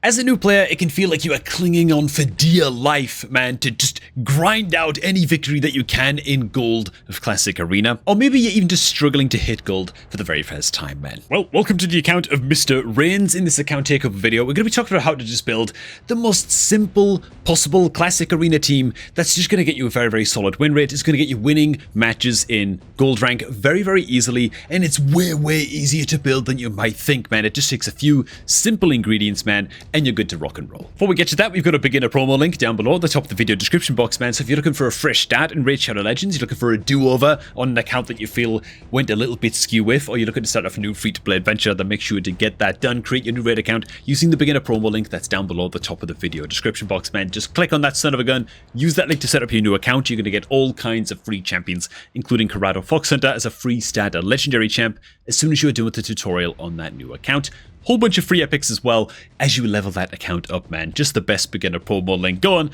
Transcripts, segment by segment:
As a new player, it can feel like you are clinging on for dear life, man, to just grind out any victory that you can in gold of Classic Arena. Or maybe you're even just struggling to hit gold for the very first time, man. Well, welcome to the account of Mr. Reigns. In this account takeover video, we're going to be talking about how to just build the most simple possible Classic Arena team that's just going to get you a very, very solid win rate. It's going to get you winning matches in gold rank very, very easily, and it's way, way easier to build than you might think, man. It just takes a few simple ingredients, man, and you're good to rock and roll. Before we get to that, we've got a beginner promo link down below at the top of the video description box, man. So if you're looking for a fresh start in Raid Shadow Legends, you're looking for a do-over on an account that you feel went a little bit skew with, or you're looking to start off a new free-to-play adventure, then make sure to get that done. Create your new raid account using the beginner promo link that's down below at the top of the video description box, man. Just click on that son of a gun, use that link to set up your new account. You're going to get all kinds of free champions, including Corrado Fox Hunter as a free starter legendary champ as soon as you're done with the tutorial on that new account. Whole bunch of free epics as well as you level that account up, man. Just the best beginner promo link going,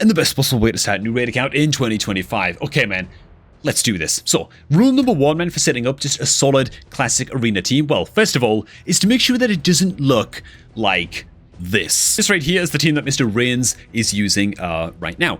and the best possible way to start a new raid account in 2025. Okay, man. Let's do this. So, rule number one, man, for setting up just a solid Classic Arena team, well, first of all, is to make sure that it doesn't look like this. This right here is the team that Mr. Reigns is using right now.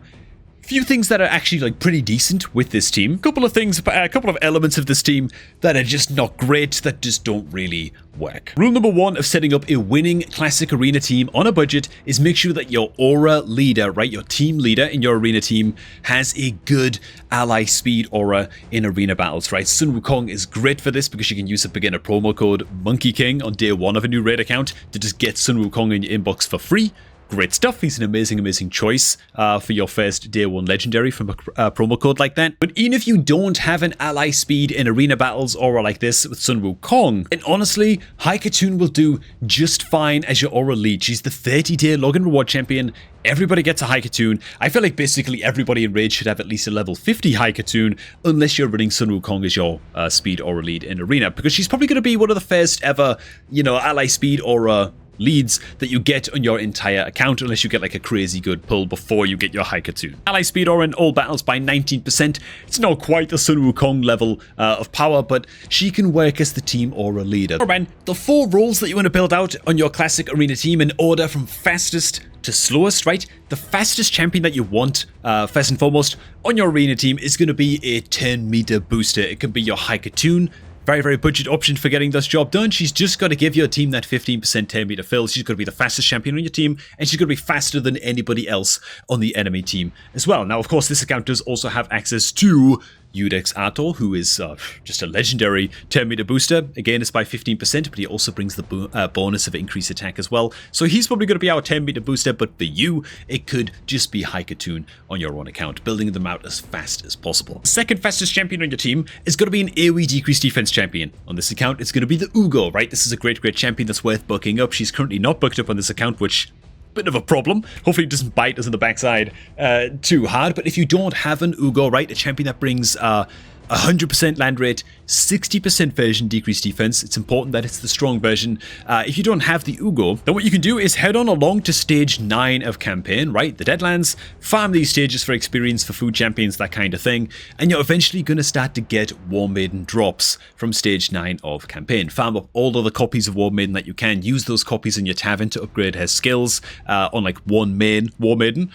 Few things that are actually like pretty decent with this team. Couple of things, a couple of elements of this team that are just not great, that just don't really work. Rule number one of setting up a winning Classic Arena team on a budget is make sure that your aura leader, right, your team leader in your arena team has a good ally speed aura in arena battles, right? Sun Wukong is great for this because you can use a beginner promo code Monkey King on day one of a new raid account to just get Sun Wukong in your inbox for free. Great stuff. He's an amazing, amazing choice for your first day one legendary from a promo code like that. But even if you don't have an ally speed in arena battles aura like this with Sun Wukong, and honestly, Haikatoon will do just fine as your aura lead. She's the 30-day login reward champion. Everybody gets a Haikatoon. I feel like basically everybody in Raid should have at least a level 50 Haikatoon unless you're running Sun Wukong as your speed aura lead in arena, because she's probably going to be one of the first ever, you know, ally speed aura leads that you get on your entire account, unless you get like a crazy good pull before you get your Haikatoon. Ally speed aura in all battles by 19%. It's not quite the Sun Wukong level of power, but she can work as the team aura leader. Alright, man, the 4 roles that you want to build out on your Classic Arena team in order from fastest to slowest, right? The fastest champion that you want, first and foremost, on your arena team is going to be a 10-meter booster. It could be your Haikatoon. Very, very budget option for getting this job done. She's just got to give your team that 15% 10-meter fill. She's got to be the fastest champion on your team, and she's got to be faster than anybody else on the enemy team as well. Now, of course, this account does also have access to Udex Ator, who is just a legendary 10-meter booster. Again, it's by 15%, but he also brings the bonus of increased attack as well. So he's probably going to be our 10-meter booster, but for you, it could just be Haikatoon on your own account, building them out as fast as possible. The second fastest champion on your team is going to be an AoE decreased defense champion. On this account, it's going to be the Ugo, right? This is a great, great champion that's worth booking up. She's currently not booked up on this account, which bit of a problem. Hopefully it doesn't bite us in the backside too hard. But if you don't have an Ugo, right, a champion that brings 100% land rate, 60% version decreased defense, it's important that it's the strong version. If you don't have the Ugo, then what you can do is head on along to stage 9 of campaign, right? The Deadlands, farm these stages for experience, for food champions, that kind of thing, and you're eventually going to start to get War Maiden drops from stage 9 of campaign. Farm up all of the copies of War Maiden that you can. Use those copies in your tavern to upgrade her skills on like one main War Maiden,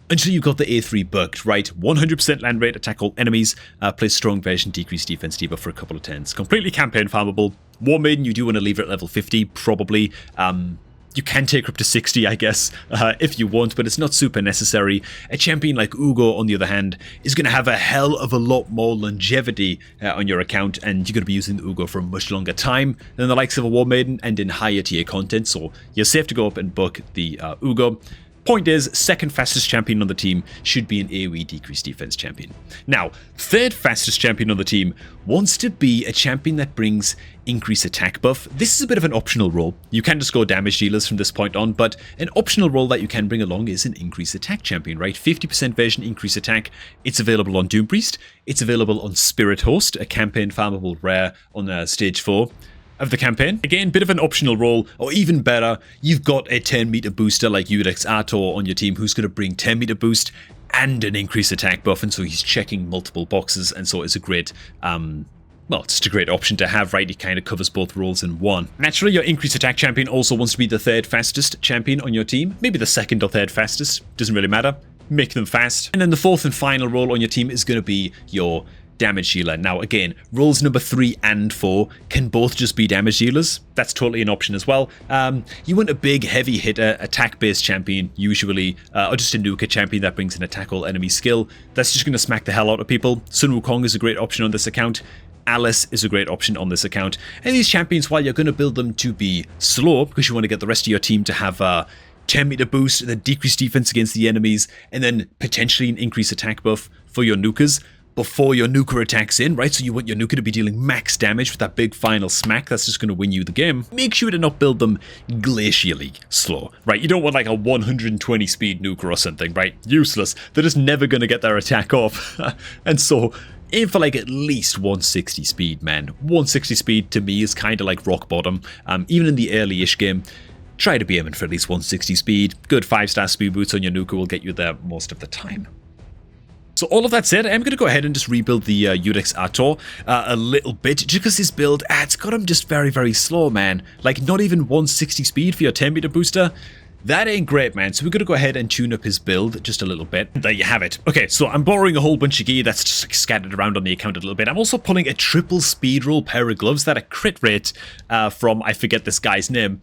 until you got the A3 booked, right? 100% land rate, attack all enemies, play strong version, decreased defense debuff for a couple of turns. Completely campaign farmable. War Maiden, you do want to leave it at level 50, probably. You can take her up to 60, I guess, if you want, but it's not super necessary. A champion like Ugo, on the other hand, is going to have a hell of a lot more longevity on your account, and you're going to be using the Ugo for a much longer time than the likes of a War Maiden and in higher tier content, so you're safe to go up and book the Ugo. Point is, second fastest champion on the team should be an AoE decreased defense champion. Now, third fastest champion on the team wants to be a champion that brings increased attack buff. This is a bit of an optional role. You can just go damage dealers from this point on, but an optional role that you can bring along is an increased attack champion, right? 50% version increased attack. It's available on Doom Priest. It's available on Spirit Host, a campaign farmable rare on stage 4. Of the campaign. Again, bit of an optional role, or even better, you've got a 10-meter booster like Udex Ator on your team who's going to bring 10-meter boost and an increased attack buff, and so he's checking multiple boxes, and so it's a great well, it's just a great option to have, right? It kind of covers both roles in one. Naturally, your increased attack champion also wants to be the third fastest champion on your team. Maybe the second or third fastest. Doesn't really matter. Make them fast. And then the fourth and final role on your team is going to be your damage dealer. Now, again, roles number 3 and 4 can both just be damage dealers. That's totally an option as well. You want a big, heavy hitter, attack-based champion, usually, or just a nuker champion that brings an attack all enemy skill. That's just going to smack the hell out of people. Sun Wukong is a great option on this account. Alice is a great option on this account. And these champions, while you're going to build them to be slow, because you want to get the rest of your team to have a 10-meter boost, then decreased defense against the enemies, and then potentially an increased attack buff for your nukers before your nuker attacks in, right? So you want your nuker to be dealing max damage with that big final smack that's just going to win you the game. Make sure to not build them glacially slow, right? You don't want like a 120 speed nuker or something, right? Useless. They're just never going to get their attack off. And so aim for like at least 160 speed, man. 160 speed to me is kind of like rock bottom. Even in the early-ish game, try to be aiming for at least 160 speed. Good 5-star speed boots on your nuker will get you there most of the time. So all of that said, I'm going to go ahead and just rebuild the Udex Ator a little bit, just because this build, it's got him just very, very slow, man. Like, not even 160 speed for your 10-meter booster. That ain't great, man. So we're going to go ahead and tune up his build just a little bit. There you have it. Okay, so I'm borrowing a whole bunch of gear that's just like scattered around on the account a little bit. I'm also pulling a triple speed roll pair of gloves that are crit rate from, I forget this guy's name.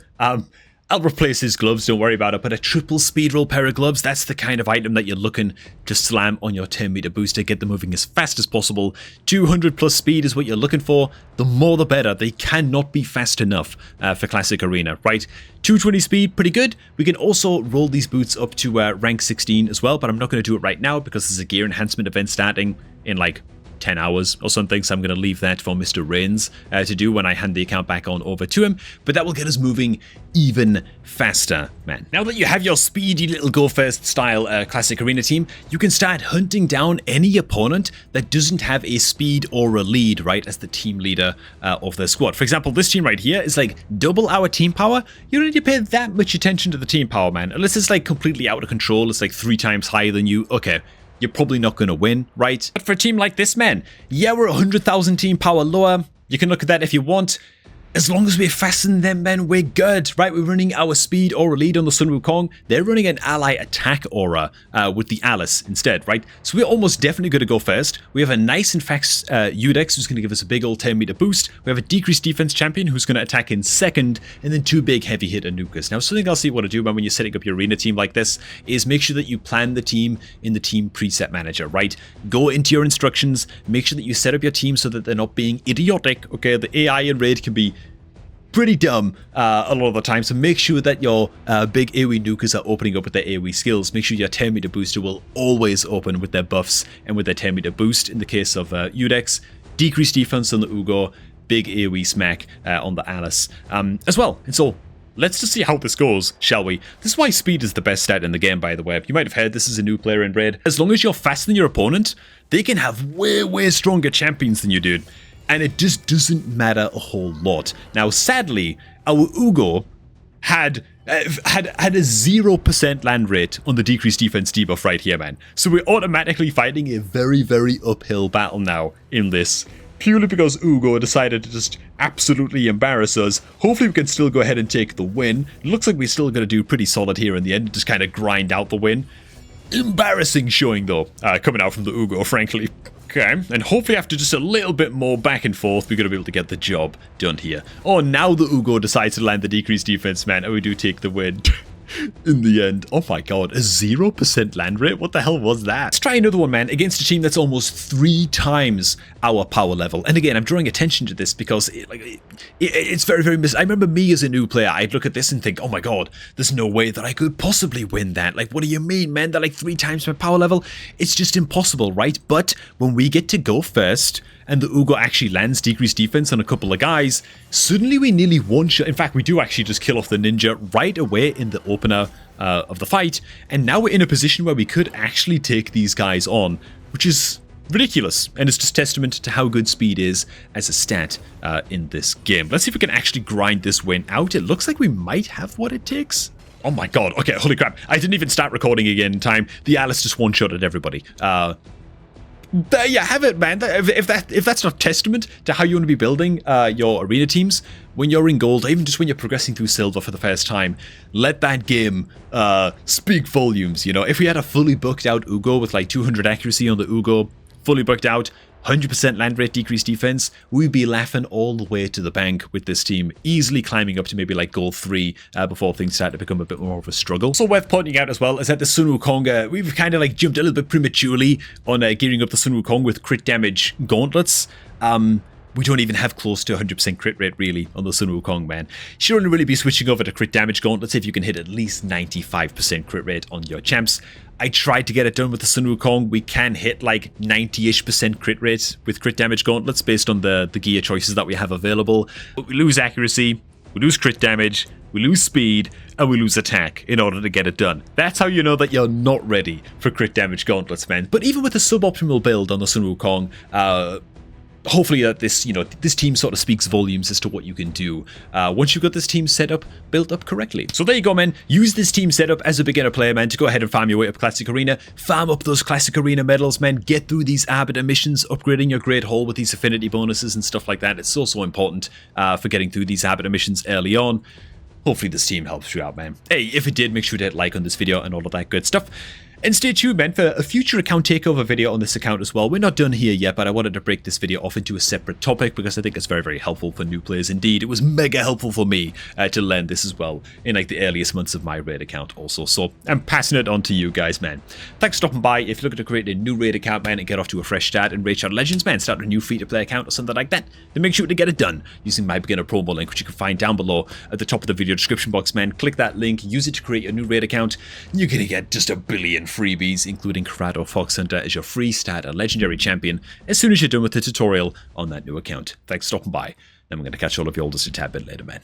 I'll replace his gloves, don't worry about it, but a triple speed roll pair of gloves, that's the kind of item that you're looking to slam on your 10-meter booster, get them moving as fast as possible. 200 plus speed is what you're looking for. The more the better. They cannot be fast enough for Classic Arena, right? 220 speed, pretty good. We can also roll these boots up to rank 16 as well, but I'm not going to do it right now because there's a gear enhancement event starting in like 10 hours or something, so I'm going to leave that for Mr. Reigns to do when I hand the account back on over to him, but that will get us moving even faster, man. Now that you have your speedy little go first style Classic Arena team, you can start hunting down any opponent that doesn't have a speed or a lead, right, as the team leader of their squad. For example, this team right here is like double our team power. You don't need to pay that much attention to the team power, man, unless it's like completely out of control. It's like 3 times higher than you. Okay, you're probably not going to win, right? But for a team like this, man, yeah, we're 100,000 team power lower. You can look at that if you want. As long as we're faster than them, man, we're good, right? We're running our speed aura lead on the Sun Wukong. They're running an ally attack aura with the Alice instead, right? So we're almost definitely going to go first. We have a nice and fast Udex who's going to give us a big old 10-meter boost. We have a decreased defense champion who's going to attack in second, and then 2 big heavy hitter nukers. Now, something else you want to do, man, when you're setting up your arena team like this is make sure that you plan the team in the team preset manager, right? Go into your instructions, make sure that you set up your team so that they're not being idiotic, okay? The AI in Raid can be pretty dumb a lot of the time, so make sure that your big AoE nukers are opening up with their AoE skills. Make sure your 10-meter booster will always open with their buffs and with their 10-meter boost in the case of Udex. Decreased defense on the Ugo, big AoE smack on the Alice as well. And so let's just see how this goes, shall we? This is why speed is the best stat in the game, by the way. You might have heard this is a new player in Raid. As long as you're faster than your opponent, they can have way, way stronger champions than you, dude. And it just doesn't matter a whole lot. Now, sadly, our Ugo had a 0% land rate on the decreased defense debuff right here, man. So we're automatically fighting a very, very uphill battle now in this, purely because Ugo decided to just absolutely embarrass us. Hopefully we can still go ahead and take the win. It looks like we're still going to do pretty solid here in the end, just kind of grind out the win. Embarrassing showing, though, coming out from the Ugo, frankly. Okay, and hopefully after just a little bit more back and forth, we're going to be able to get the job done here. Oh, now the Ugo decides to land the decreased defense, man, and we do take the win. In the end. Oh my god, a 0% land rate? What the hell was that? Let's try another one, man, against a team that's almost 3 times our power level. And again, I'm drawing attention to this because it's very, very I remember me as a new player, I'd look at this and think, oh my god, there's no way that I could possibly win that. Like, what do you mean, man? They're like 3 times my power level? It's just impossible, right? But when we get to go first, and the Ugo actually lands decreased defense on a couple of guys, suddenly we nearly one-shot. In fact, we do actually just kill off the ninja right away in the opener of the fight, and now we're in a position where we could actually take these guys on, which is ridiculous, and it's just testament to how good speed is as a stat in this game. Let's see if we can actually grind this win out. It looks like we might have what it takes. Oh my god, okay, holy crap. I didn't even start recording again in time. The Alice just one-shotted everybody. there you have it, man. If that's not testament to how you want to be building your arena teams when you're in gold, or even just when you're progressing through silver for the first time, let that game speak volumes. You know, if we had a fully booked out Ugo with like 200 accuracy on the Ugo, fully booked out, 100% land rate, decreased defense, we'd be laughing all the way to the bank with this team, easily climbing up to maybe like gold 3 before things start to become a bit more of a struggle. So worth pointing out as well is that the Sun Wukong, we've kind of like jumped a little bit prematurely on gearing up the Sun Wukong with crit damage gauntlets. We don't even have close to 100% crit rate, really, on the Sun Wukong, man. You should only really be switching over to crit damage gauntlets if you can hit at least 95% crit rate on your champs. I tried to get it done with the Sun Wukong. We can hit like 90-ish% crit rate with crit damage gauntlets based on the gear choices that we have available. But we lose accuracy, we lose crit damage, we lose speed, and we lose attack in order to get it done. That's how you know that you're not ready for crit damage gauntlets, man. But even with a suboptimal build on the Sun Wukong, hopefully this team sort of speaks volumes as to what you can do once you've got this team set up, built up correctly. So there you go, man. Use this team setup as a beginner player, man, to go ahead and farm your way up Classic Arena. Farm up those Classic Arena medals, man. Get through these Arbiter missions, upgrading your Great Hall with these affinity bonuses and stuff like that. It's so important for getting through these Arbiter missions early on. Hopefully this team helps you out, man. Hey, if it did, make sure to hit like on this video and all of that good stuff. And stay tuned, man, for a future account takeover video on this account as well. We're not done here yet, but I wanted to break this video off into a separate topic because I think it's very, very helpful for new players indeed. It was mega helpful for me to learn this as well in like the earliest months of my raid account also. So I'm passing it on to you guys, man. Thanks for stopping by. If you're looking to create a new raid account, man, and get off to a fresh start and Raid Shadow Legends, man, start a new free-to-play account or something like that, then make sure to get it done using my beginner promo link, which you can find down below at the top of the video description box, man. Click that link, use it to create your new raid account. You're going to get just a billion freebies, including Corrado Fox Hunter as your free starter legendary champion as soon as you're done with the tutorial on that new account. Thanks for stopping by, and I'm going to catch all of you all just a tad bit later, man.